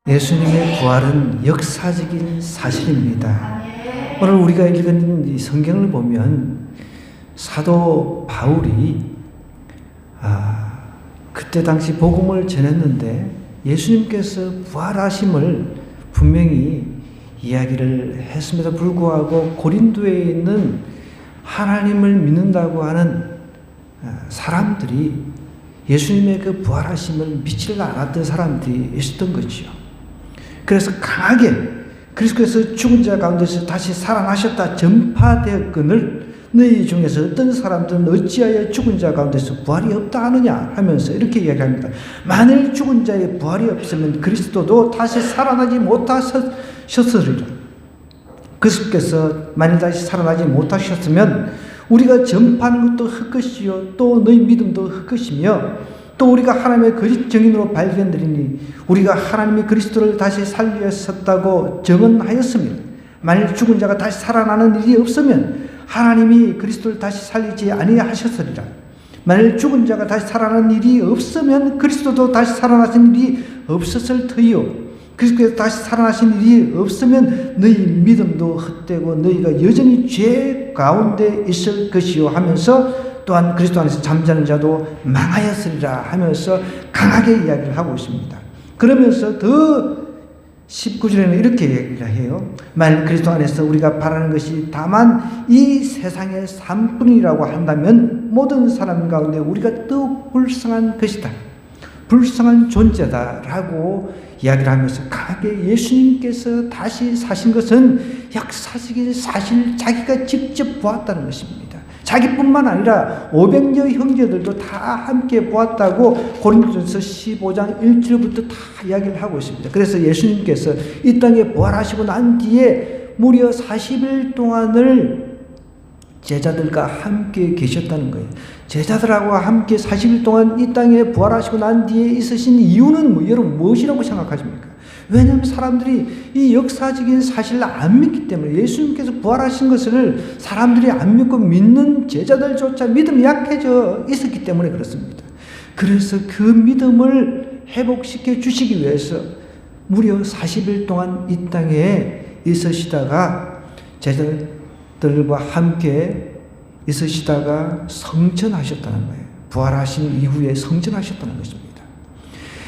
예수님의 부활은 역사적인 사실입니다. 오늘 우리가 읽은 이 성경을 보면 사도 바울이 그때 당시 복음을 전했는데 예수님께서 부활하심을 분명히 이야기를 했음에도 불구하고 고린도에 있는 하나님을 믿는다고 하는 사람들이 예수님의 그 부활하심을 믿지 않았던 사람들이 있었던 거죠. 그래서 강하게 그리스도께서 죽은 자 가운데서 다시 살아나셨다 전파되었거늘 너희 중에서 어떤 사람들은 어찌하여 죽은 자 가운데서 부활이 없다 하느냐 하면서 이렇게 이야기합니다. 만일 죽은 자의 부활이 없으면 그리스도도 다시 살아나지 못하셨으리라. 그리스도께서 만일 다시 살아나지 못하셨으면 우리가 전파하는 것도 헛것이요 또 너희 믿음도 헛것이며 또 우리가 하나님의 거짓 증인으로 발견되리니 우리가 하나님이 그리스도를 다시 살리셨다고 증언하였습니다. 만일 죽은 자가 다시 살아나는 일이 없으면 하나님이 그리스도를 다시 살리지 아니하셨으리라. 만일 죽은 자가 다시 살아나는 일이 없으면 그리스도도 다시 살아나신 일이 없었을 터이요 그리스도께서 다시 살아나신 일이 없으면 너희 믿음도 헛되고 너희가 여전히 죄 가운데 있을 것이요 하면서 또한 그리스도 안에서 잠자는 자도 망하였으리라 하면서 강하게 이야기를 하고 있습니다. 그러면서 더 19절에는 이렇게 얘기를 해요. 만일 그리스도 안에서 우리가 바라는 것이 다만 이 세상의 삶뿐이라고 한다면 모든 사람 가운데 우리가 더욱 불쌍한 것이다. 불쌍한 존재다라고 이야기를 하면서 강하게 예수님께서 다시 사신 것은 역사적인 사실 자기가 직접 보았다는 것입니다. 자기뿐만 아니라 500여 형제들도 다 함께 보았다고 고린도전서 15장 1절부터 다 이야기를 하고 있습니다. 그래서 예수님께서 이 땅에 부활하시고 난 뒤에 무려 40일 동안을 제자들과 함께 계셨다는 거예요. 제자들하고 함께 40일 동안 이 땅에 부활하시고 난 뒤에 있으신 이유는 여러분 무엇이라고 생각하십니까? 왜냐하면 사람들이 이 역사적인 사실을 안 믿기 때문에 예수님께서 부활하신 것을 사람들이 안 믿고 믿는 제자들조차 믿음이 약해져 있었기 때문에 그렇습니다. 그래서 그 믿음을 회복시켜 주시기 위해서 무려 40일 동안 이 땅에 있으시다가 제자들과 함께 있으시다가 성천하셨다는 거예요. 부활하신 이후에 성천하셨다는 것입니다.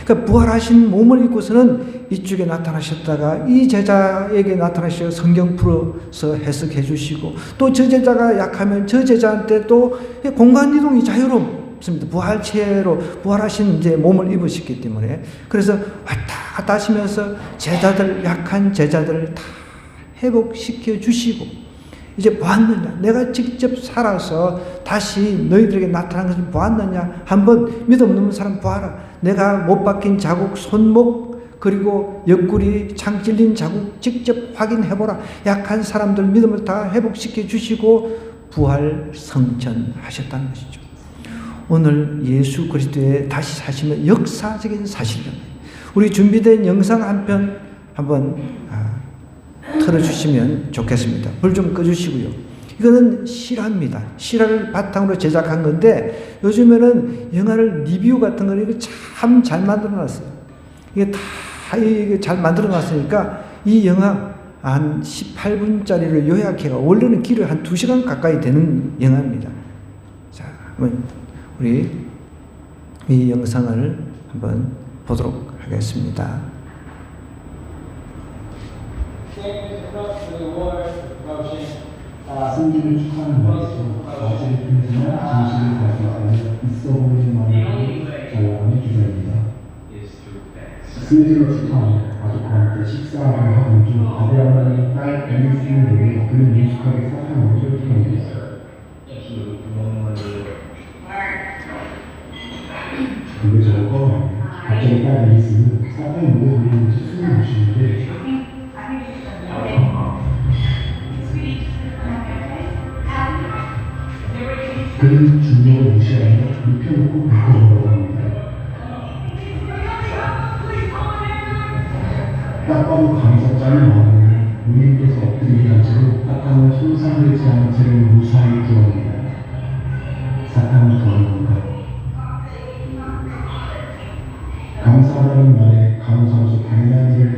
그러니까 부활하신 몸을 입고서는 이쪽에 나타나셨다가 이 제자에게 나타나셔 성경 풀어서 해석해 주시고 또 저 제자가 약하면 저 제자한테 또 공간 이동이 자유롭습니다. 부활체로 부활하신 이제 몸을 입으셨기 때문에 그래서 왔다 갔다 하시면서 제자들 약한 제자들을 다 회복시켜 주시고 이제 보았느냐? 내가 직접 살아서 다시 너희들에게 나타난 것을 보았느냐? 한번 믿음 없는 사람 보아라. 내가 못 박힌 자국, 손목, 그리고 옆구리 창 찔린 자국 직접 확인해보라. 약한 사람들 믿음을 다 회복시켜 주시고 부활 성천하셨다는 것이죠. 오늘 예수 그리스도의 다시 사시는 역사적인 사실입니다. 우리 준비된 영상 한 편 한번 틀어주시면 좋겠습니다. 불 좀 꺼주시고요. 이거는 실화입니다. 실화를 바탕으로 제작한 건데 요즘에는 영화를 리뷰 같은 거는 참 잘 만들어놨어요. 이게 다 이게 잘 만들어놨으니까 이 영화 한 18분짜리를 요약해가 원래는 길이 한 2시간 가까이 되는 영화입니다. 자, 우리 이 영상을 한번 보도록 하겠습니다. 승리를 축하하는 말씀, 어제의 편지나 진실을 발견하여 있어 보이는 말을 잘나가는 주제입니다. 승리를 축하하며 가족과 함께 식사를 하던 중 아브라함의 딸 엘리스를 위해 그를 능숙하게 사탕으로 쫄깃합니다. 그게 저거 갑자기 딸 엘리스는 사탕이 뭐에 들리는지 숨을 못 쉬는데 그는 중력을 무시하며 눕혀놓고 바꿔보려고 합니다. 딱 봐도 감사 짠 마음에 누님께서 엎드리는 채로 사탕을 손상되지 않은 채로 무사히 구합니다. 사탕을 구합니다. 감사하라는 말에 간호사로서 당연한 일을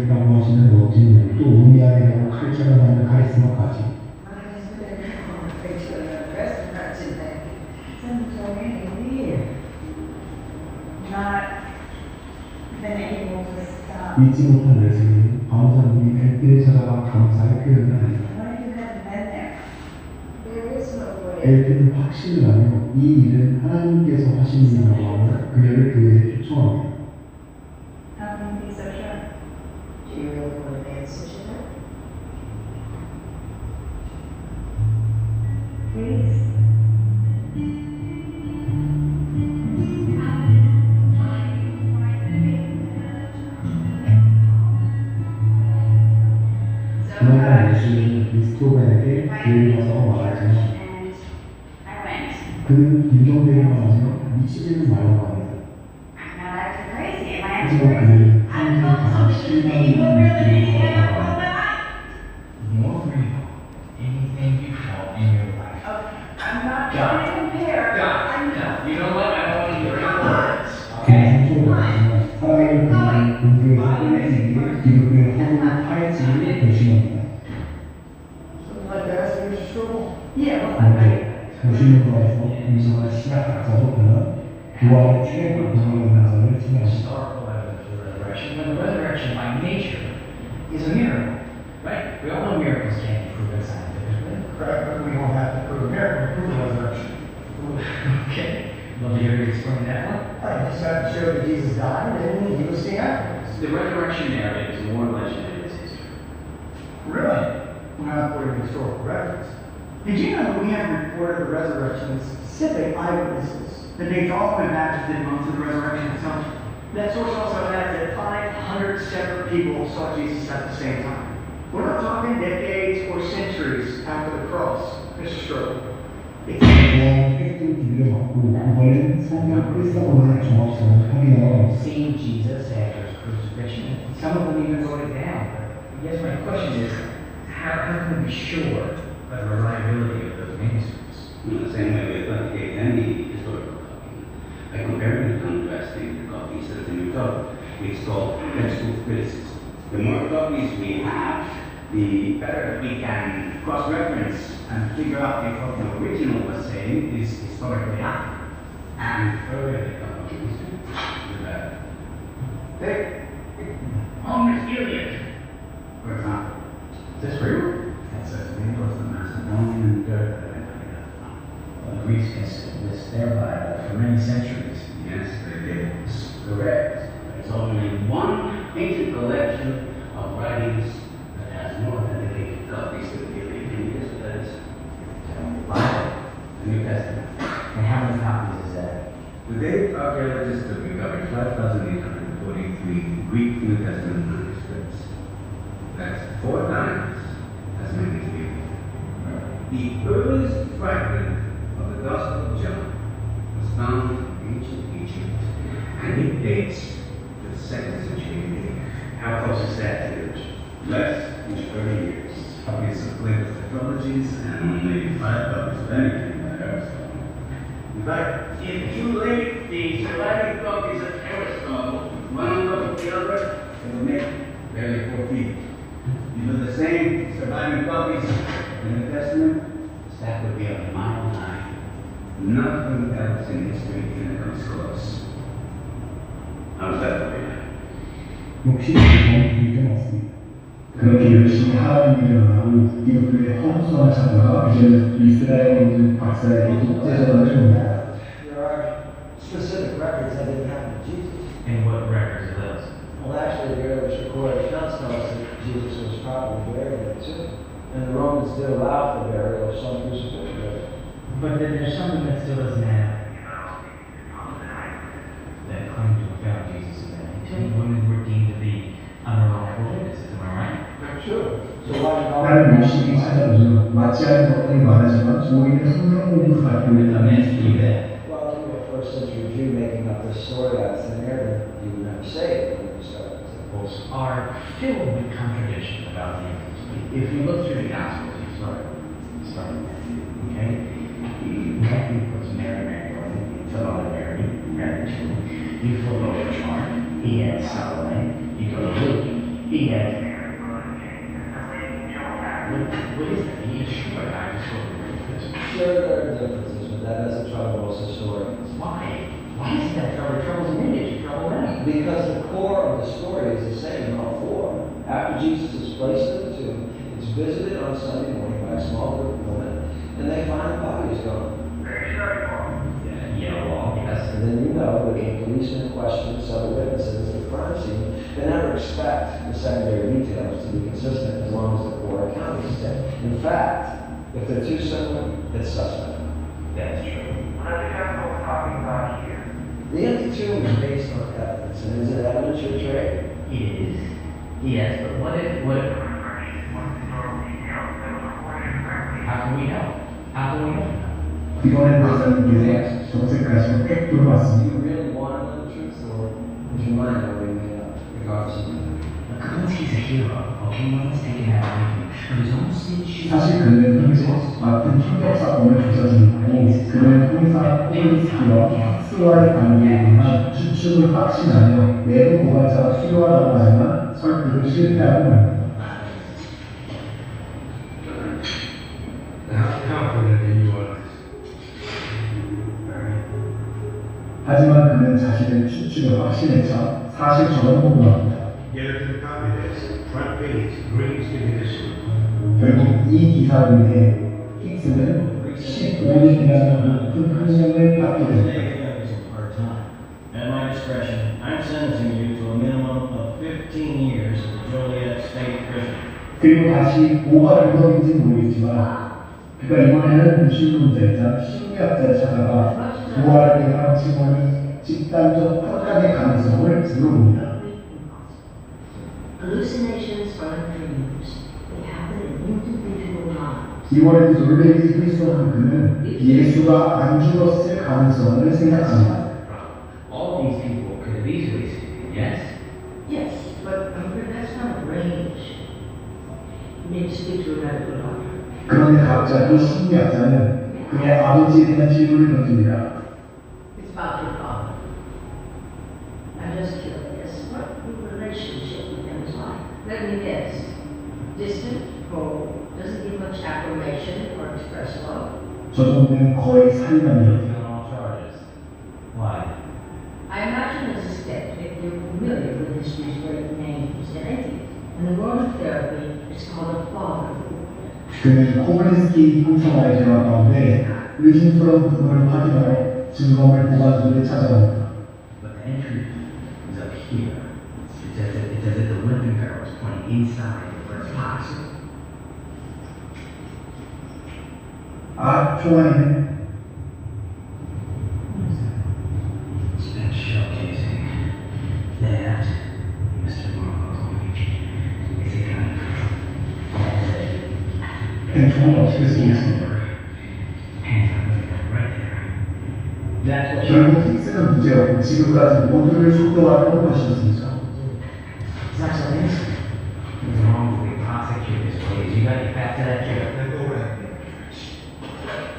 믿지 못한 예수님이 강사님이 엘피를 찾아가 감사의 표현을 합니다. 엘피는 확신을 하며 이 일은 하나님께서 하신 일이라고 하며 그녀를 교회에 초청합니다. 그날따라 예수님은 미스토벤에게 교회에 가서 말하지만 그는 빈정대기만 하며 미치지는 말라고 합니다. 하지만 그는 평생 가장 실망이 있는 느낌을 받았다고 합니다. More real anything you felt in your life. John, you know what? I don't want to hear your words. 그는 상처를 받았지만 사랑을 받는 공교에서 끝내기 위해 기독교의 허물을 파헤치기를 결심합니다. 먼저 도시문화에서 공성을 시작하자고 그는 부활의 최고 공헌의 나사를 지향합니다. Historical evidence of the resurrection, when the resurrection by nature is a miracle, right? We all know miracles can't be proven scientifically. Correct, but we don't have to prove a miracle to prove the resurrection. Okay, love to hear you explain that one. I just have to show that Jesus died and he was seen afterwards. The resurrection narrative is more legend than it is history. Really? Not according to historical records. Did you know that we have reported the resurrection of specific eyewitnesses that dates all the way back to the months of the resurrection itself? That source also adds that 500 separate people saw Jesus at the same time. We're not talking decades or centuries after the cross, Mr. Strobel. 부활의 팩트를 비교해봤고 이번엔 성경 필사본의 정확성을 확인하여 Seeing Jesus after his crucifixion, some of them even wrote it down. I guess my question is, how can we be sure of the reliability of those manuscripts? In the same way we authenticate any historical copy, by comparing and contrasting the copies that have been recovered. It's called textual criticism. The more copies we have, the better we can cross-reference and figure out if what the original was saying is historically accurate. And further the copies, the better. Take Homer's Iliad, for example. Is this true? It says it was the Macedonian third. The Greeks considered this their Bible for many centuries. Yes, they did. Correct. There's only one ancient collection of writings that has more authenticated copies of the Iliad, that is the Bible, the New Testament. And how many copies is that? Today, archaeologists have recovered 5,843 Greek New Testament manuscripts. That's 4 times as many as the Iliad. The earliest fragment of the Gospel of John was found in ancient Egypt, and it dates to the 2nd century AD. How close is that to yours? Less than 30 years. Copies of Plato's Tetralogies and only 5 copies of anything by Aristotle. In fact, if you link the surviving copies of Aristotle, one on top of the other, it will make barely 4 feet. You do the same surviving copies of the New Testament, that would be a mile high. Nothing else in history even comes close. How's that for you? 역시 그건 그렇게 맞습니다. 그렇게 열심히 하나님 일을 하고 기독교의 허무성을 찾다가 이제는 이스라엘에 있는 박사에게 독재 전화를 줍니다. There are specific records that didn't happen to Jesus. And what records are those? Well, actually, the earliest recorded accounts tell us that Jesus was probably buried in a tomb. And the Romans did allow for burial of some crucifixion. But then there's something that still doesn't have that claim to have found Jesus again. Two women were deemed to be unreliable witnesses, am I right? Sure. So why 나는 열심히 찾아보죠. 맞지 않은 것들이 많아지만 오히려 성경 공부 발표를 하면 Well, if you were a first century Jew making up this story out of thin air, then you would never say it when you started. Are filled with contradiction about the angels. If you look through the Gospels, you start with Matthew, okay? Matthew puts Mary Magdalene, fill out Mary, married to him. You flip over to Mark, he adds Salome. You go to Luke, he adds Mary. What is that? He is sure I just sort of Sure, there are differences, but that doesn't trouble us historians. Why? Why is that trouble? Trouble's an image, you trouble them. Because the core of the story is the same. Jesus is placed in the tomb. It's visited on Sunday morning by a small group of women, and they find the body is gone. Yeah, yellow wall, yes. And then you know that the policeman questioned several witnesses at the crime scene. They never expect the secondary details to be consistent as long as the core account is stick. In fact, if they're too similar, it's suspect. That's true. Well, that's exactly what we're talking about here. The empty tomb is based on evidence, and is it evidence you're trading? It is. Yes, but what if, how can we know? How can we know? 이번에 박사님께서 정색하신 팩트로 Do 왔습니다. you really want to know the truth, or would you mind already made up, regardless of the Kaczynski's a hero, okay? No one's taking that away from him. But his own sin 사실 그는 현재 맡은 총격 사건을 조사 중이고 그는 형사 코블스키와 스와의 관계에 대한 추측을 확신하며 내부 보관자가 필요하다고 하지만 설득을 실패하고 맙니다. How confident are you on this? 하지만 그는 자신의 추측을 확신했자 사실처럼 보도합니다. Get it to the copy desk. Front page. Green's condition. 결국 이 기사로 인해 힉스는 15년이라는 높은 형량을 받게 됩니다. At my discretion, I'm sentencing you to a minimum of 15 years at the Joliet State Prison. 그리고 다시 뭐가 무덤인지 모르겠지만 그가 이번에는 무신론자이자 심리학자를 찾아가 부활에 대한 증언이 집단적 확각의 가능성을 물어봅니다. Hallucinations are dreams. They happen in individual minds. 이번에도 놀래기 그리스도는 그는 예수가 안 죽었을 가능성을 생각합니다. All these people could have easily seen it, yes? Yes, but that's not a brain issue. You need to speak to a medical doctor. 그런데 갑자기 심리학자는 그의 아버지에 대한 질문을 던집니다. It's about your father. I'm just curious, what your relationship with him is like? Let me guess. Distant, cold, doesn't give much affirmation or express love. 저 정도는 거의 살인합니다. On all charges. Why? I imagine as a skeptic, you're familiar with history's great names and atheists. In the world of therapy, it's called a fatherhood. 그는 코블린스키 형사와의 대화 가운데 의심스러운 부분을 확인하러 증거물 보관소를 찾아옵니다. But the entry is up here. It's as if the limping barrel is pointing inside where it's possible. 아, 좋아해. It's been showcasing that Mr. Markovich is a kind of 대충은 어떻게 쓰고 있습니다. That's what 결국 힉스는 문제였고 지금까지 모두를 속도하는 것이었습니다. It's not so innocent. What's wrong with being prosecuted this way? You got to get back to that jail. Then go right there.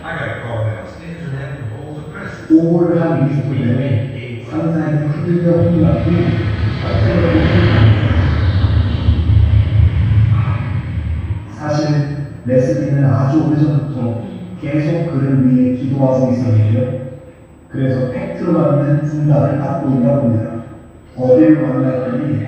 I gotta call downstairs and have them hold the press. 오보를 한 리스트 때문에 상사에게 흔들려 혼났고 사실 레슬리는 아주 오래전부터 계속 그를 위해 기도하고 있었는데요. 그래서 팩트로 맞는 응답을 받고 있나 봅니다. 어디를 만났더니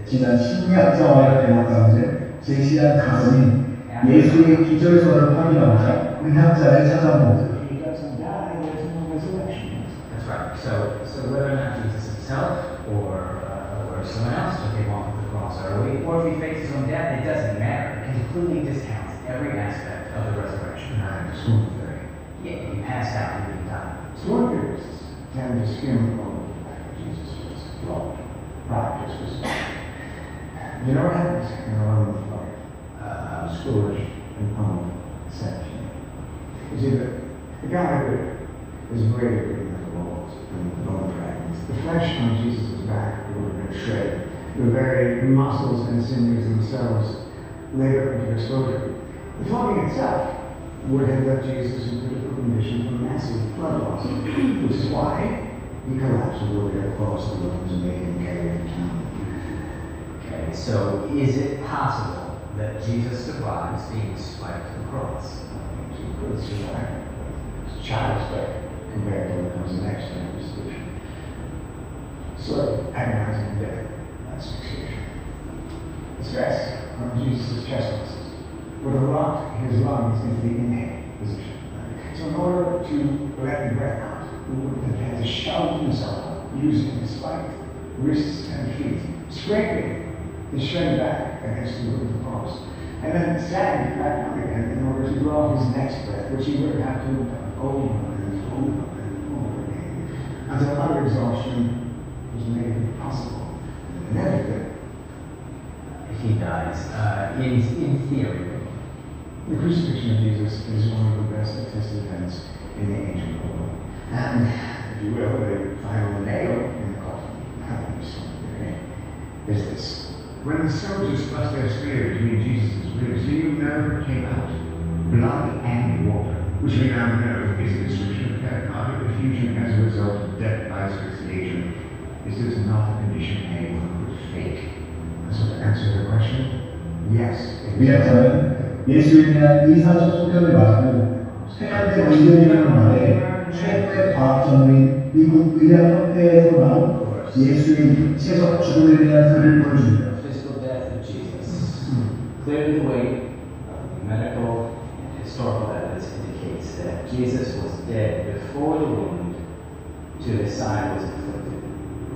지난 심리학자와의 대화 가운데 제시한 가설인 예수의 기절설을 확인하고자 의학자를 찾아봅니다. He doesn't die, there's no resurrection. That's right. So whether or not Jesus himself or someone else took him off of the cross, or if he fakes his own death, it doesn't matter because it clearly discounts every aspect of the resurrection. Storm theory. Yeah, he passed out, he didn't die. Storm theorists tend to skim over the fact that Jesus was flawed. Practice was. You know what happens in a Roman fire? Scourge and pummeled section. You see, the guy that is greater than the walls and the bone fragments. The flesh on Jesus' back would have been shredded. The very muscles and sinews themselves later into exposure. The flogging itself would have left Jesus in critical condition from massive blood loss, which is why he collapsed all the way across the rooms and made him carry him down. Okay, so is it possible that Jesus survives being spiked to the cross? He could survive. It's child's play compared to what comes next in the solution. So, agonizing death, that's fixation. stress on Jesus' chest muscles would have locked his lungs into the inhale position. So in order to let the breath out, he would have had to shout himself out using his spiked wrists and feet, scraping his shin back against the roof of the post, and then standing back up again in order to draw his next breath, which he would have to have done over and over and over again, until utter exhaustion was made impossible and inevitable. He dies. In theory. The crucifixion of Jesus is one of the best attested events in the ancient world. And, if you will, the final nail in the coffin, is this. When the soldiers thrust their spear between Jesus' ribs, do you know it came out? Blood and water, which we now know is a description of pericardial effusion as a result of death by asphyxiation. Is this not a condition anyone would fake? So to answer the question, yes. 위약자는 예수에 대한 이사적 소견을 가지고 최근의 의견이라는 말에 최고의 과학 전문인 미국 의학협회에서 나온 예수의 육체적 죽음에 대한 글을 보여줍니다. Physical death of Jesus. Clearly the weight of medical and historical evidence indicates that Jesus was dead before the wound to his side was inflicted.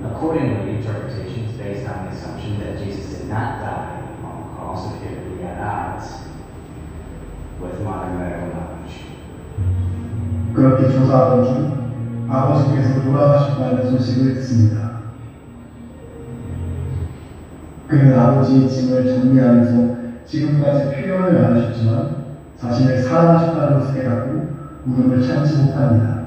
Accordingly, interpretation is based on the assumption that Jesus did not die on the cross appear to be at odds with modern medical knowledge. 그렇게 조사하던 중 아버지께서 돌아가셨다는 소식을 듣습니다. 그는 아버지의 짐을 정리하면서 지금까지 표현을 안 하셨지만 자신을 사랑하셨다는 것을 깨닫고 울음을 참지 못합니다.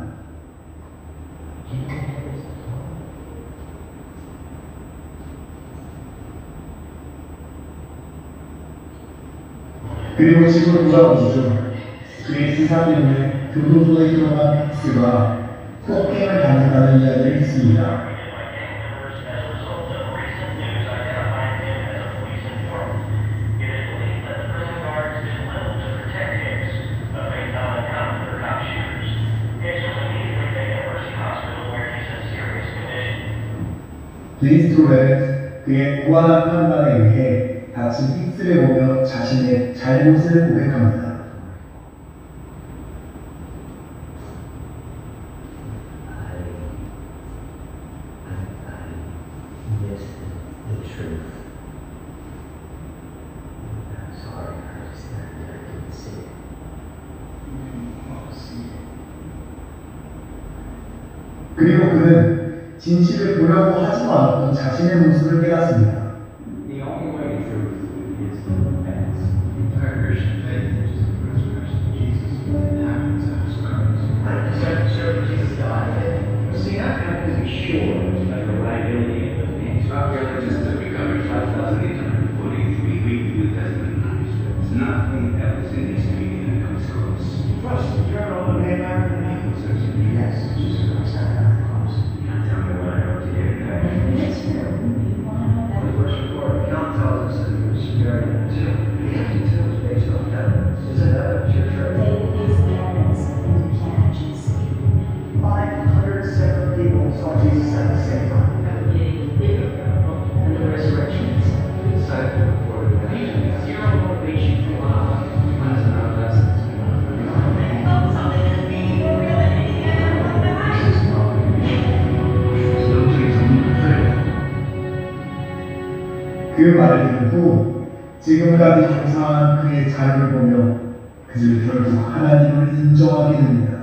그리고 집으로 돌아오는 중 그의 기사 때문에 교도소에 들어간 픽스가 폭행을 당했다는 이야기를 듣습니다. 리스트로는 그의 무한한 판단에 의해 다친 픽스를 보며 자신의 잘못을 고백합니다. 그리고 그는 진실을 보려고 하지도 않았던 자신의 모습을 깨닫습니다. The only way to truth is through facts. Entire Christian faith is the resurrection of Jesus. It happens as Christ. So Jesus died. See, not to be sure of the reliability of the names. Archaeologists have recovered 5,843 Greek New Testament manuscripts. Nothing else in history even comes close. Trust the journal of the American name. Yes, Jesus Christ died on the cross. You can't tell me what I wrote to you today. The first report account tells us that he was buried in a tomb. The empty tomb is based on evidence. Isn't evidence your truth? 507 people saw Jesus at the same time. I'm getting a bigger problem than the resurrections. Second reported that Zero motivation to lie. That's enough lessons. 그 말을 들은 후 지금까지 조사한 그의 자유를 보며 그를 결국 하나님을 인정하게 됩니다.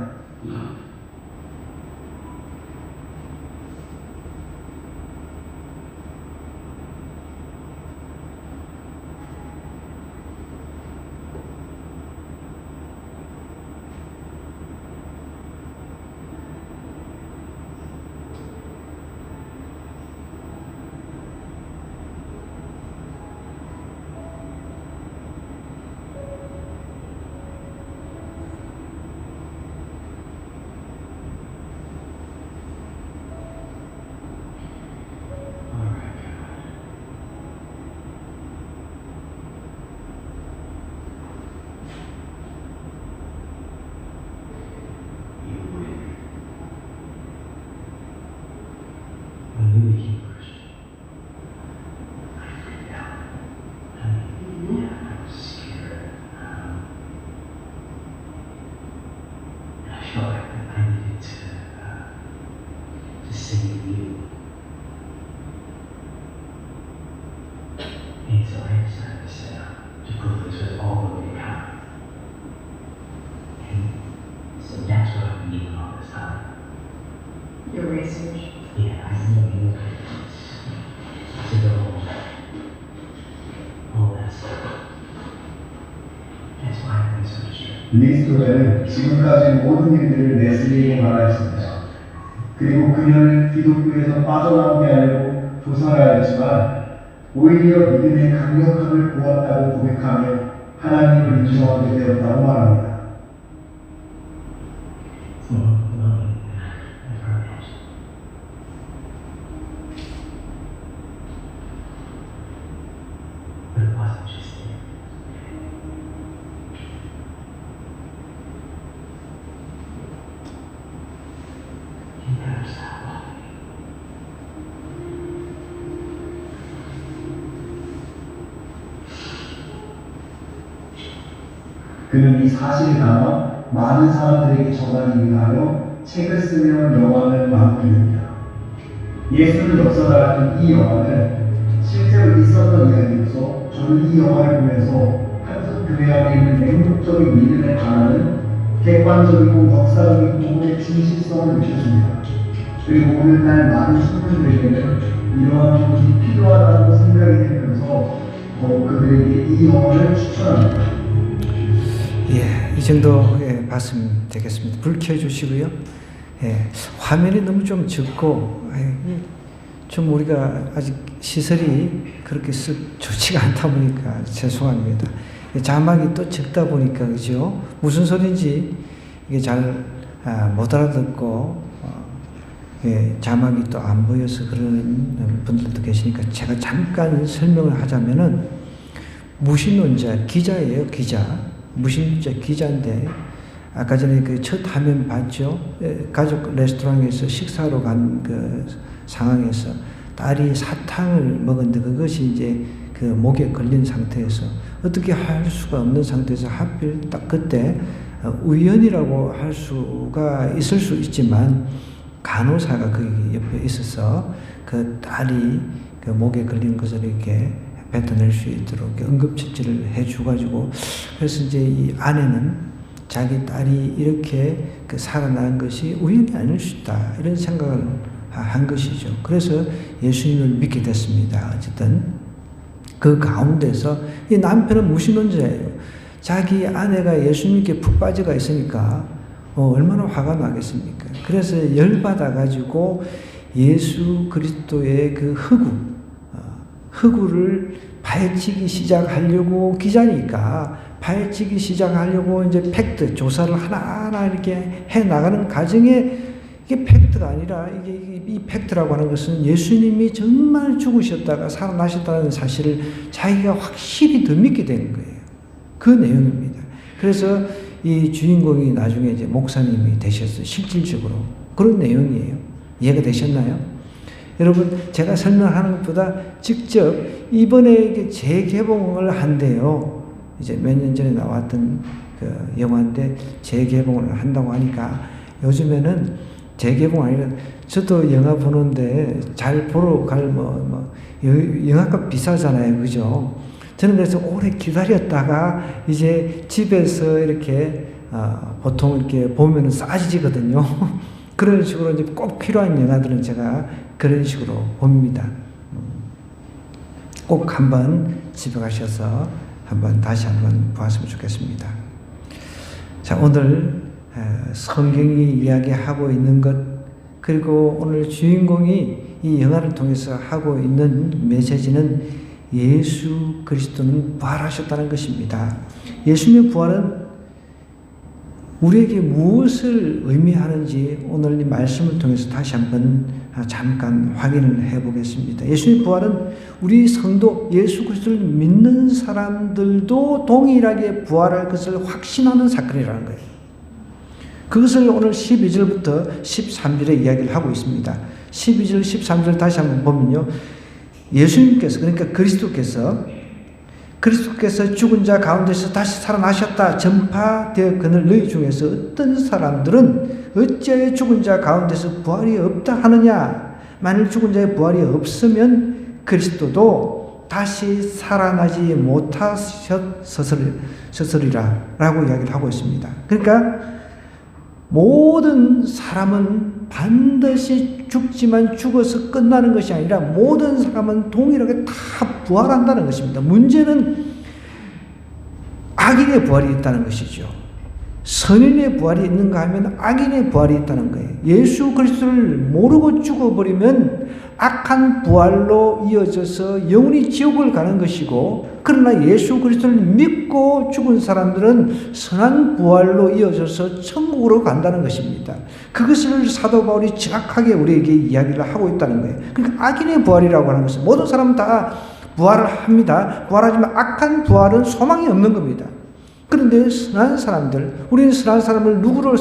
So I decided to set up to prove this was all the way happened. And so that's what I've been doing all this time. Your research. Yeah, I really look to go all that stuff. That's why I've been so strict. 리스토는 지금까지 모든 일들을 웨슬리에게 말하였습니다. 그리고 그녀는 기독교에서 빠져나오게 하려고 조사를 하였지만 오히려 믿음의 강력함을 보았다고 고백하며 하나님을 인정하게 되었다고 말합니다. But it wasn't just there. You never stop loving me. 그는 이 사실을 담아 많은 사람들에게 전하기 위하여 책을 쓰며 영화를 만듭니다. 예수를 역사하는 이 영화는 실제로 있었던 이야기로서 저는 이 영화를 보면서 한국 교회 안에 있는 맹목적인 믿음에 관하는 객관적이고 역사적인 부분의 진실성을 느꼈습니다. 그리고 오늘날 많은 신분들에게는 이러한 부분이 필요하다고 생각이 들면서 더욱 그들에게 이 영화를 추천합니다. 예, 이 정도 봤으면 되겠습니다. 불 켜주시고요. 예, 화면이 너무 좀 적고 좀 우리가 아직 시설이 그렇게 좋지가 않다 보니까 죄송합니다. 자막이 또 적다 보니까 그죠? 무슨 소리인지 이게 잘 못 알아듣고 자막이 또 안 보여서 그런 분들도 계시니까 제가 잠깐 설명을 하자면은 무신론자 기자예요, 기자. 무신론자 기자인데 아까 전에 그 첫 화면 봤죠? 가족 레스토랑에서 식사로 간 그 상황에서 딸이 사탕을 먹었는데 그것이 이제 그 목에 걸린 상태에서 어떻게 할 수가 없는 상태에서 하필 딱 그때 우연이라고 할 수가 있을 수 있지만 간호사가 거기 옆에 있어서 그 딸이 그 목에 걸린 것을 이렇게 뱉어낼 수 있도록 응급처치를 해줘가지고 그래서 이제 이 아내는 자기 딸이 이렇게 그 살아난 것이 우연이 아닐 수 있다 이런 생각을 한 것이죠. 그래서 예수님을 믿게 됐습니다. 어쨌든 그 가운데서 이 남편은 무신론자예요. 자기 아내가 예수님께 푹 빠져가 있으니까 얼마나 화가 나겠습니까? 그래서 열받아가지고 예수 그리스도의 그 흑우를 파헤치기 시작하려고 기자니까 파헤치기 시작하려고 이제 팩트 조사를 하나하나 이렇게 해 나가는 과정에 이게 팩트가 아니라 이 팩트라고 하는 것은 예수님이 정말 죽으셨다가 살아나셨다는 사실을 자기가 확실히 더 믿게 되는 거예요. 그 내용입니다. 그래서 이 주인공이 나중에 이제 목사님이 되셨어요. 실질적으로 그런 내용이에요. 이해가 되셨나요? 여러분 제가 설명하는 것보다 직접 이번에 이게 재개봉을 한대요. 이제 몇 년 전에 나왔던 그 영화인데 재개봉을 한다고 하니까 요즘에는 재개봉 아니라 저도 영화 보는데 잘 보러 갈 영화값 비싸잖아요, 그죠? 저는 그래서 오래 기다렸다가 이제 집에서 이렇게 보통 이렇게 보면은 싸지거든요. 그런 식으로 이제 꼭 필요한 영화들은 제가 그런 식으로 봅니다. 꼭 한번 집에 가셔서 다시 한번 보았으면 좋겠습니다. 자, 오늘 성경이 이야기하고 있는 것 그리고 오늘 주인공이 이 영화를 통해서 하고 있는 메시지는 예수 그리스도는 부활하셨다는 것입니다. 예수님의 부활은 우리에게 무엇을 의미하는지 오늘 이 말씀을 통해서 다시 한번 잠깐 확인을 해보겠습니다. 예수님의 부활은 우리 성도 예수 그리스도를 믿는 사람들도 동일하게 부활할 것을 확신하는 사건이라는 거예요. 그것을 오늘 12절부터 13절에 이야기를 하고 있습니다. 12절, 13절 다시 한번 보면요. 예수님께서 그러니까 그리스도께서 죽은 자 가운데서 다시 살아나셨다 전파되었거늘 너희 중에서 어떤 사람들은 어찌하여 죽은 자 가운데서 부활이 없다 하느냐. 만일 죽은 자의 부활이 없으면 그리스도도 다시 살아나지 못하셨으리라 라고 이야기를 하고 있습니다. 그러니까 모든 사람은 반드시 죽지만 죽어서 끝나는 것이 아니라 모든 사람은 동일하게 다 부활한다는 것입니다. 문제는 악인의 부활이 있다는 것이죠. 선인의 부활이 있는가 하면 악인의 부활이 있다는 거예요. 예수 그리스도를 모르고 죽어버리면 악한 부활로 이어져서 영원히 지옥을 가는 것이고, 그러나 예수 그리스도를 믿고 죽은 사람들은 선한 부활로 이어져서 천국으로 간다는 것입니다. 그것을 사도 바울이 정확하게 우리에게 이야기를 하고 있다는 거예요. 그러니까 악인의 부활이라고 하는 것은 모든 사람은 다 부활을 합니다. 부활하지만 악한 부활은 소망이 없는 겁니다. 그런데 선한 사람들, 우리는 선한 사람을 누구를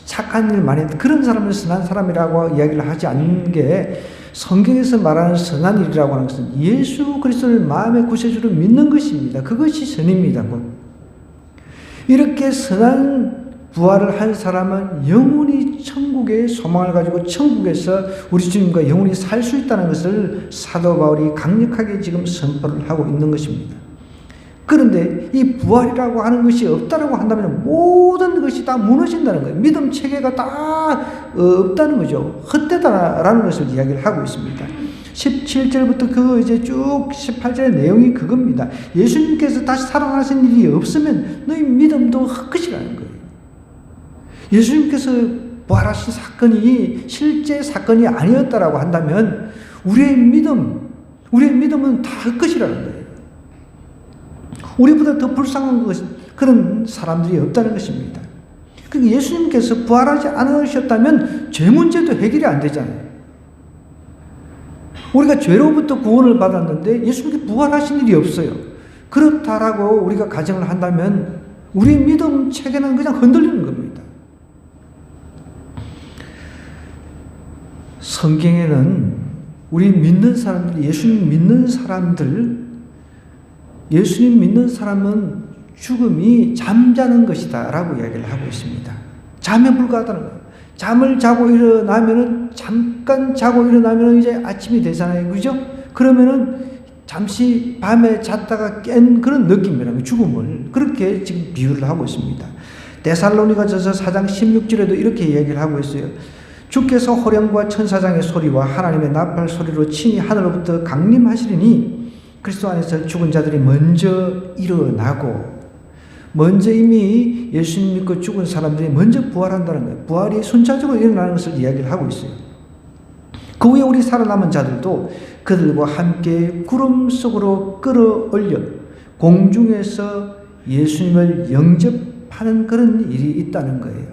착한 일 많이 했다, 그런 사람을 선한 사람이라고 이야기를 하지 않는 게, 성경에서 말하는 선한 일이라고 하는 것은 예수 그리스도를 마음의 구세주로 믿는 것입니다. 그것이 선입니다. 이렇게 선한 부활을 한 사람은 영원히 천국의 소망을 가지고 천국에서 우리 주님과 영원히 살 수 있다는 것을 사도 바울이 강력하게 지금 선포를 하고 있는 것입니다. 그런데 이 부활이라고 하는 것이 없다라고 한다면 모든 것이 다 무너진다는 거예요. 믿음 체계가 다 없다는 거죠. 헛되다라는 것을 이야기를 하고 있습니다. 17절부터 이제 쭉 18절의 내용이 그겁니다. 예수님께서 다시 살아나신 일이 없으면 너희 믿음도 헛것이라는 거예요. 예수님께서 부활하신 사건이 실제 사건이 아니었다라고 한다면 우리의 믿음은 다 헛것이라는 거예요. 우리보다 더 불쌍한 그런 사람들이 없다는 것입니다. 그러니까 예수님께서 부활하지 않으셨다면 죄 문제도 해결이 안 되잖아요. 우리가 죄로부터 구원을 받았는데 예수님께 부활하신 일이 없어요. 그렇다라고 우리가 가정을 한다면 우리의 믿음 체계는 그냥 흔들리는 겁니다. 성경에는 우리 믿는 사람들, 예수님 믿는 사람은 죽음이 잠자는 것이다 라고 이야기를 하고 있습니다. 잠에 불과하다는 거예요. 잠을 자고 일어나면은, 잠깐 자고 일어나면은 이제 아침이 되잖아요. 그죠? 그러면은 잠시 밤에 잤다가 깬 그런 느낌이라는 죽음을 그렇게 지금 비유를 하고 있습니다. 데살로니가전서 4장 16절에도 이렇게 이야기를 하고 있어요. 주께서 호령과 천사장의 소리와 하나님의 나팔 소리로 친히 하늘로부터 강림하시리니 그리스도 안에서 죽은 자들이 먼저 일어나고, 먼저 이미 예수님 믿고 죽은 사람들이 먼저 부활한다는 거예요. 부활이 순차적으로 일어나는 것을 이야기를 하고 있어요. 그 후에 우리 살아남은 자들도 그들과 함께 구름 속으로 끌어올려 공중에서 예수님을 영접하는 그런 일이 있다는 거예요.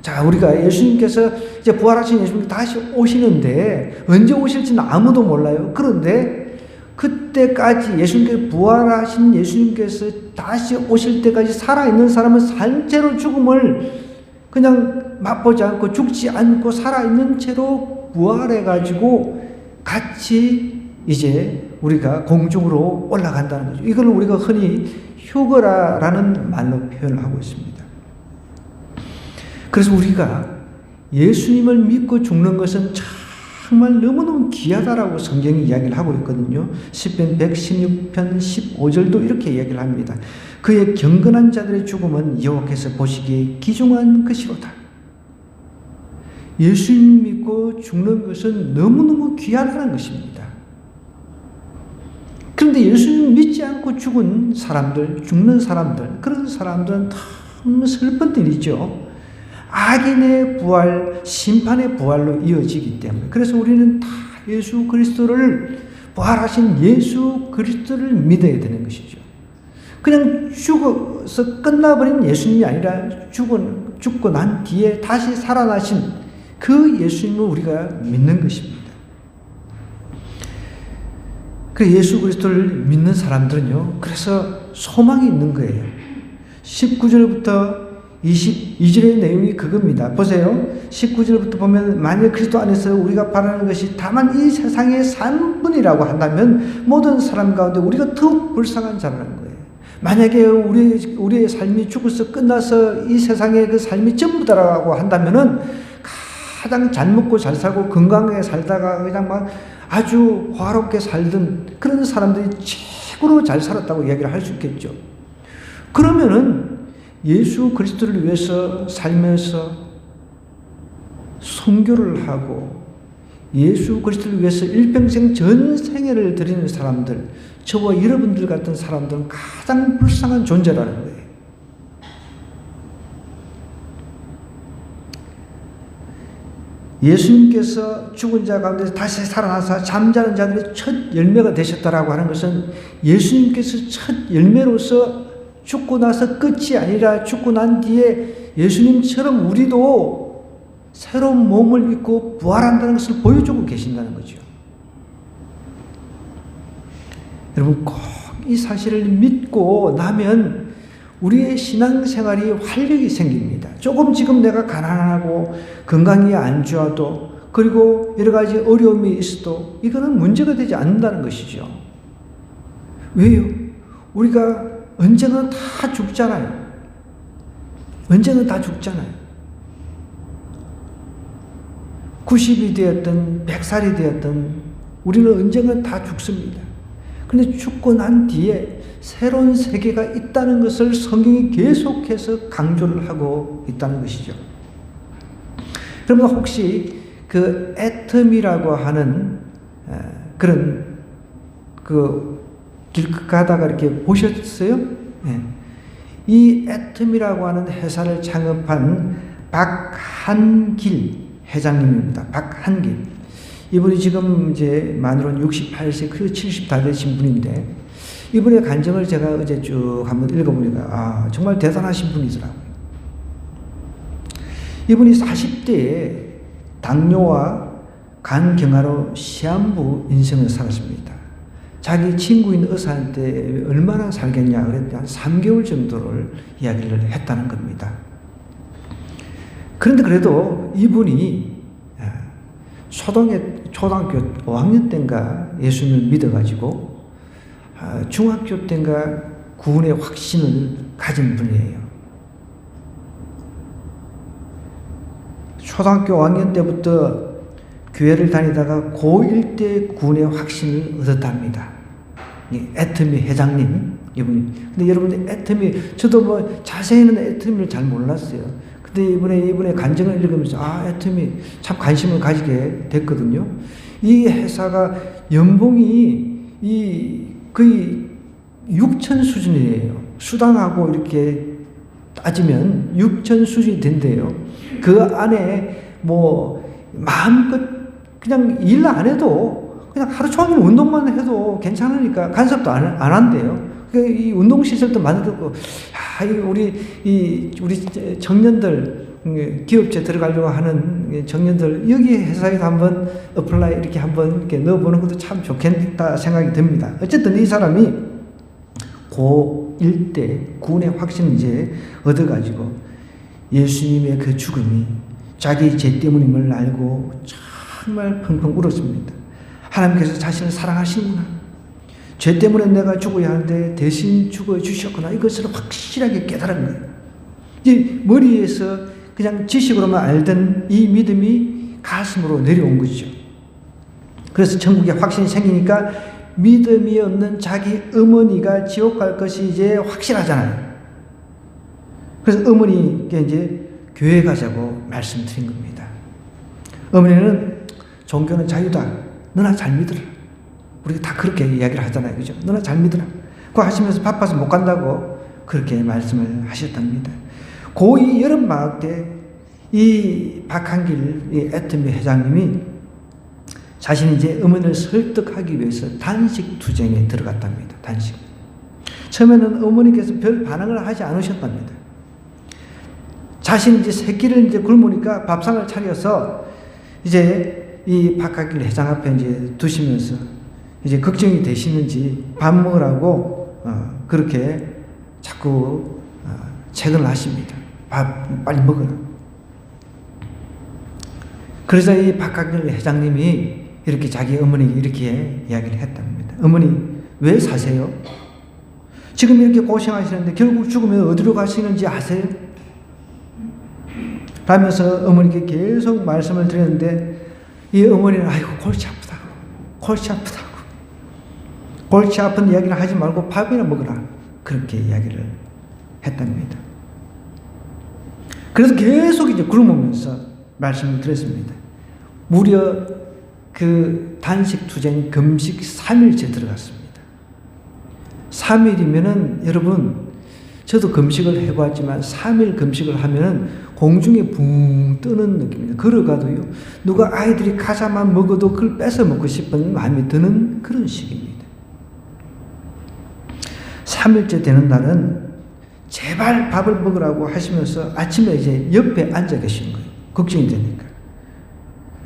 자, 우리가 예수님께서 이제 부활하신 예수님 다시 오시는데 언제 오실지는 아무도 몰라요. 그런데 그때까지 예수님께서 부활하신 예수님께서 다시 오실 때까지 살아있는 사람은 산채로 죽음을 그냥 맛보지 않고 죽지 않고 살아있는 채로 부활해가지고 같이 이제 우리가 공중으로 올라간다는 거죠. 이걸 우리가 흔히 휴거라라는 말로 표현을 하고 있습니다. 그래서 우리가 예수님을 믿고 죽는 것은 정말 너무너무 귀하다라고 성경이 이야기를 하고 있거든요. 시편 116편 15절도 이렇게 이야기를 합니다. 그의 경건한 자들의 죽음은 여호와께서 보시기에 귀중한 것이로다. 예수님 믿고 죽는 것은 너무너무 귀하다는 것입니다. 그런데 예수님 믿지 않고 죽는 사람들, 그런 사람들은 참 슬픈 일이죠. 악인의 부활, 심판의 부활로 이어지기 때문에. 그래서 우리는 다 예수 그리스도를, 부활하신 예수 그리스도를 믿어야 되는 것이죠. 그냥 죽어서 끝나버린 예수님이 아니라 죽고 난 뒤에 다시 살아나신 그 예수님을 우리가 믿는 것입니다. 그 예수 그리스도를 믿는 사람들은요, 그래서 소망이 있는 거예요. 19절부터 22절의 내용이 그겁니다. 보세요. 19절부터 보면 만약 그리스도 안에서 우리가 바라는 것이 다만 이 세상의 삶뿐이라고 한다면 모든 사람 가운데 우리가 더욱 불쌍한 자라는 거예요. 만약에 우리의 삶이 죽어서 끝나서 이 세상의 그 삶이 전부다라고 한다면은 가장 잘 먹고 잘 살고 건강하게 살다가 그냥 막 아주 화롭게 살던 그런 사람들이 최고로 잘 살았다고 이야기를 할 수 있겠죠. 그러면은 예수 그리스도를 위해서 살면서 선교를 하고 예수 그리스도를 위해서 일평생 전 생애를 드리는 사람들, 저와 여러분들 같은 사람들은 가장 불쌍한 존재라는 거예요. 예수님께서 죽은 자 가운데 다시 살아나서 잠자는 자들의 첫 열매가 되셨다라고 하는 것은 예수님께서 첫 열매로서 죽고 나서 끝이 아니라 죽고 난 뒤에 예수님처럼 우리도 새로운 몸을 입고 부활한다는 것을 보여주고 계신다는 거죠. 여러분 꼭 이 사실을 믿고 나면 우리의 신앙생활이 활력이 생깁니다. 조금 지금 내가 가난하고 건강이 안 좋아도 그리고 여러 가지 어려움이 있어도 이거는 문제가 되지 않는다는 것이죠. 왜요? 우리가 언젠가 다 죽잖아요. 언젠가 다 죽잖아요. 90이 되었든 100살이 되었든 우리는 언젠가 다 죽습니다. 그런데 죽고 난 뒤에 새로운 세계가 있다는 것을 성경이 계속해서 강조를 하고 있다는 것이죠. 그러면 혹시 그 애텀이라고 하는 그런 길 가다가 이렇게 보셨어요? 네. 이 애텀이라고 하는 회사를 창업한 박한길 회장님입니다. 박한길. 이분이 지금 이제 만으로는 68세, 그리고 70 다 되신 분인데, 이분의 간증을 제가 어제 쭉 한번 읽어보니까, 정말 대단하신 분이더라고요. 이분이 40대에 당뇨와 간경화로 시한부 인생을 살았습니다. 자기 친구인 의사한테 얼마나 살겠냐 그랬더니 한 3개월 정도를 이야기를 했다는 겁니다. 그런데 그래도 이분이 초등학교 5학년 때인가 예수님을 믿어가지고 중학교 때인가 구원의 확신을 가진 분이에요. 초등학교 5학년 때부터 교회를 다니다가 고1 때 구원의 확신을 얻었답니다. 애터미 회장님 이분이. 근데 여러분 애터미 저도 뭐 자세히는 애터미를 잘 몰랐어요. 근데 이번에 간증을 읽으면서 애터미 참 관심을 가지게 됐거든요. 이 회사가 연봉이 거의 6천 수준이에요. 수당하고 이렇게 따지면 6천 수준이 된대요. 그 안에 뭐 마음껏 그냥 일 안 해도 그냥 하루 종일 운동만 해도 괜찮으니까 간섭도 안 한대요. 이 운동 시설도 만들고, 우리 청년들 기업체 들어가려고 하는 청년들 여기 회사에도 한번 어플라이 이렇게 한번 이렇게 넣어보는 것도 참 좋겠다 생각이 듭니다. 어쨌든 이 사람이 고1 때 구원의 확신을 이제 얻어가지고 예수님의 그 죽음이 자기 죄 때문임을 알고 정말 펑펑 울었습니다. 하나님께서 자신을 사랑하시는구나. 죄 때문에 내가 죽어야 하는데 대신 죽어 주셨구나. 이것을 확실하게 깨달은 거예요. 이 머리에서 그냥 지식으로만 알던 이 믿음이 가슴으로 내려온 것이죠. 그래서 천국에 확신이 생기니까 믿음이 없는 자기 어머니가 지옥 갈 것이 이제 확실하잖아요. 그래서 어머니께 이제 교회 가자고 말씀드린 겁니다. 어머니는 종교는 자유다. 너나 잘 믿어라. 우리가 다 그렇게 이야기를 하잖아요. 그죠? 너나 잘 믿어라. 그거 하시면서 바빠서 못 간다고 그렇게 말씀을 하셨답니다. 고2 여름방학 때 이 박한길 이 애터미 회장님이 자신이 이제 어머니를 설득하기 위해서 단식 투쟁에 들어갔답니다. 단식. 처음에는 어머니께서 별 반응을 하지 않으셨답니다. 자신이 이제 새끼를 이제 굶으니까 밥상을 차려서 이제 이 박한길 회장 앞에 이제 두시면서 이제 걱정이 되시는지 밥 먹으라고 그렇게 자꾸 채근을 하십니다. 밥 빨리 먹어라. 그래서 이 박한길 회장님이 이렇게 자기 어머니에게 이렇게 이야기를 했답니다. 어머니 왜 사세요? 지금 이렇게 고생하시는데 결국 죽으면 어디로 가시는지 아세요? 라면서 어머니께 계속 말씀을 드렸는데 이 어머니는 아이고 골치 아프다고, 골치 아프다고, 골치 아픈 이야기를 하지 말고 밥이나 먹으라, 그렇게 이야기를 했답니다. 그래서 계속 이제 굶으면서 말씀을 드렸습니다. 무려 그 단식 투쟁 금식 3일째 들어갔습니다. 3일이면은 여러분, 저도 금식을 해봤지만 3일 금식을 하면은 공중에 붕 뜨는 느낌입니다. 걸어가도요, 누가 아이들이 과자만 먹어도 그걸 뺏어 먹고 싶은 마음이 드는 그런 시기입니다. 3일째 되는 날은 제발 밥을 먹으라고 하시면서 아침에 이제 옆에 앉아 계신 거예요. 걱정이 되니까.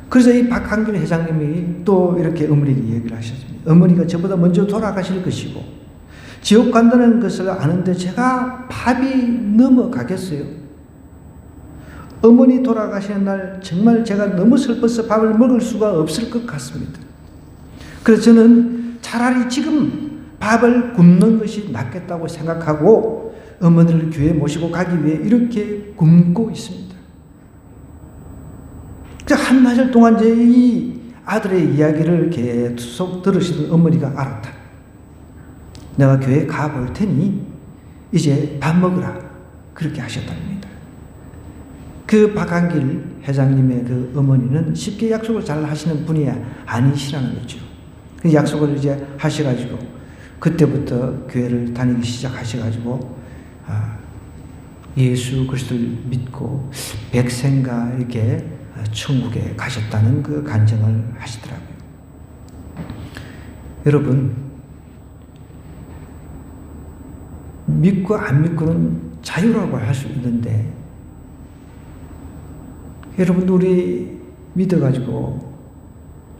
그래서 이 박한길 회장님이 또 이렇게 어머니에게 얘기를 하셨습니다. 어머니가 저보다 먼저 돌아가실 것이고 지옥 간다는 것을 아는데 제가 밥이 넘어가겠어요? 어머니 돌아가시는 날 정말 제가 너무 슬퍼서 밥을 먹을 수가 없을 것 같습니다. 그래서 저는 차라리 지금 밥을 굶는 것이 낫겠다고 생각하고 어머니를 교회에 모시고 가기 위해 이렇게 굶고 있습니다. 한나절 동안 이제 이 아들의 이야기를 계속 들으시던 어머니가 알았다. 내가 교회에 가볼 테니 이제 밥 먹으라, 그렇게 하셨답니다. 그 박한길 회장님의 그 어머니는 쉽게 약속을 잘 하시는 분이 아니시라는 거죠. 그 약속을 이제 하셔가지고 그때부터 교회를 다니기 시작하셔가지고 예수 그리스도를 믿고 백생가 이렇게 천국에 가셨다는 그 간증을 하시더라고요. 여러분, 믿고 안 믿고는 자유라고 할 수 있는데, 여러분, 우리 믿어가지고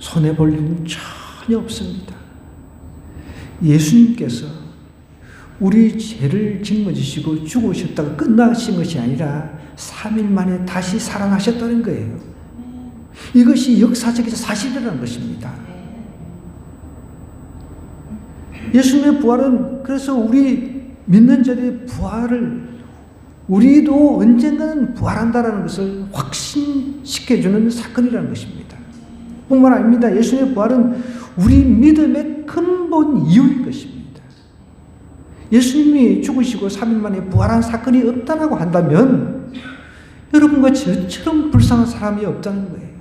손해볼 일은 전혀 없습니다. 예수님께서 우리 죄를 짊어지시고 죽으셨다가 끝나신 것이 아니라 3일 만에 다시 살아나셨다는 거예요. 이것이 역사적인 사실이라는 것입니다. 예수님의 부활은 그래서 우리 믿는 자들의 부활을 우리도 언젠가는 부활한다는 것을 확신시켜주는 사건이라는 것입니다. 뿐만 아닙니다. 예수님의 부활은 우리 믿음의 근본 이유인 것입니다. 예수님이 죽으시고 3일 만에 부활한 사건이 없다라고 한다면 여러분과 저처럼 불쌍한 사람이 없다는 거예요.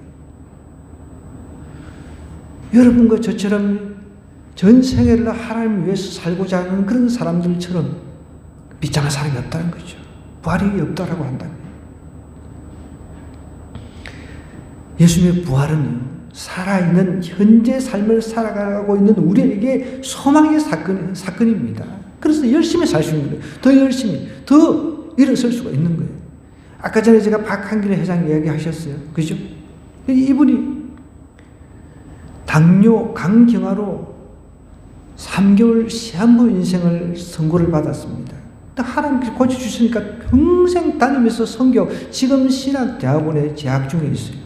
여러분과 저처럼 전 생애를 하나님 위해서 살고자 하는 그런 사람들처럼 비참한 사람이 없다는 거죠. 부활이 없다라고 한다면. 예수님의 부활은 살아있는 현재 삶을 살아가고 있는 우리에게 소망의 사건입니다. 그래서 열심히 살 수 있는 거예요. 더 열심히, 더 일어설 수가 있는 거예요. 아까 전에 제가 박한길 회장 이야기 하셨어요. 그죠? 이분이 당뇨, 강경화로 3개월 시한부 인생을 선고를 받았습니다. 하나님께서 고쳐주시니까 평생 다니면서 선교, 지금 신학대학원에 재학 중에 있어요.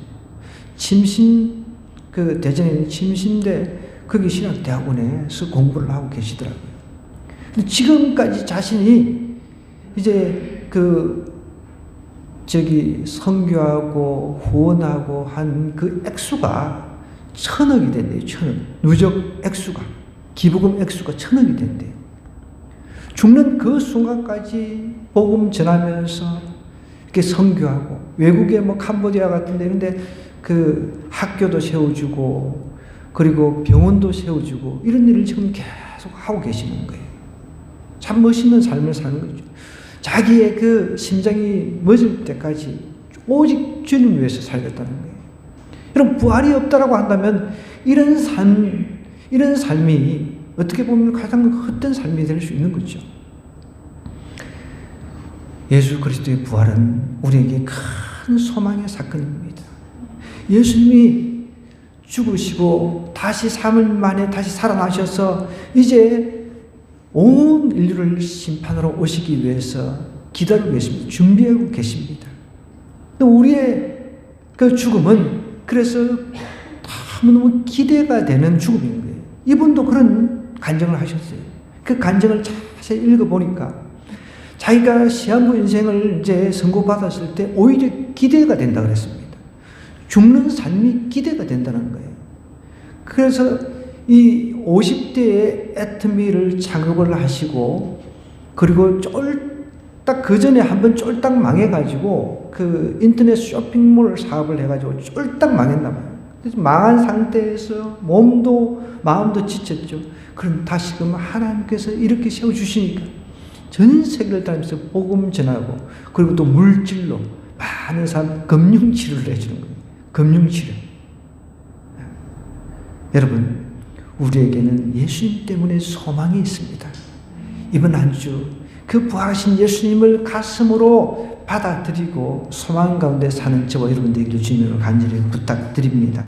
대전에 있는 침신대, 거기 신학대학원에서 공부를 하고 계시더라고요. 근데 지금까지 자신이 이제 선교하고 후원하고 한 그 액수가 1,000억이 된대요. 1,000억. 누적 액수가. 기부금 액수가 1,000억이 된대요. 죽는 그 순간까지 복음 전하면서 이렇게 선교하고, 외국에 캄보디아 같은 데 이런데 그 학교도 세워주고, 그리고 병원도 세워주고, 이런 일을 지금 계속 하고 계시는 거예요. 참 멋있는 삶을 사는 거죠. 자기의 그 심장이 멎을 때까지 오직 주님 위해서 살겠다는 거예요. 여러분, 부활이 없다라고 한다면 이런 삶이 어떻게 보면 가장 헛된 삶이 될 수 있는 거죠. 예수 그리스도의 부활은 우리에게 큰 소망의 사건입니다. 예수님이 죽으시고 다시 3일 만에 다시 살아나셔서 이제 온 인류를 심판으로 오시기 위해서 기다리고 계십니다. 준비하고 계십니다. 우리의 그 죽음은 그래서 너무너무 기대가 되는 죽음인 거예요. 이분도 그런 간증을 하셨어요. 그 간증을 자세히 읽어보니까 자기가 시한부 인생을 이제 선고받았을 때 오히려 기대가 된다 그랬습니다. 죽는 삶이 기대가 된다는 거예요. 그래서 이 50대에 애터미를 창업을 하시고, 그리고 쫄딱 그 전에 한번 쫄딱 망해가지고 그 인터넷 쇼핑몰 사업을 해가지고 쫄딱 망했나 봐요. 그래서 망한 상태에서 몸도 마음도 지쳤죠. 그럼 다시금 하나님께서 이렇게 세워주시니까 전 세계를 다니면서 복음 전하고, 그리고 또 물질로 많은 사람 금융치료를 해주는 거예요. 금융치료. 여러분, 우리에게는 예수님 때문에 소망이 있습니다. 이번 한 주 그 부활하신 예수님을 가슴으로 받아들이고 소망 가운데 사는 저와 여러분 되기를 주님으로 간절히 부탁드립니다.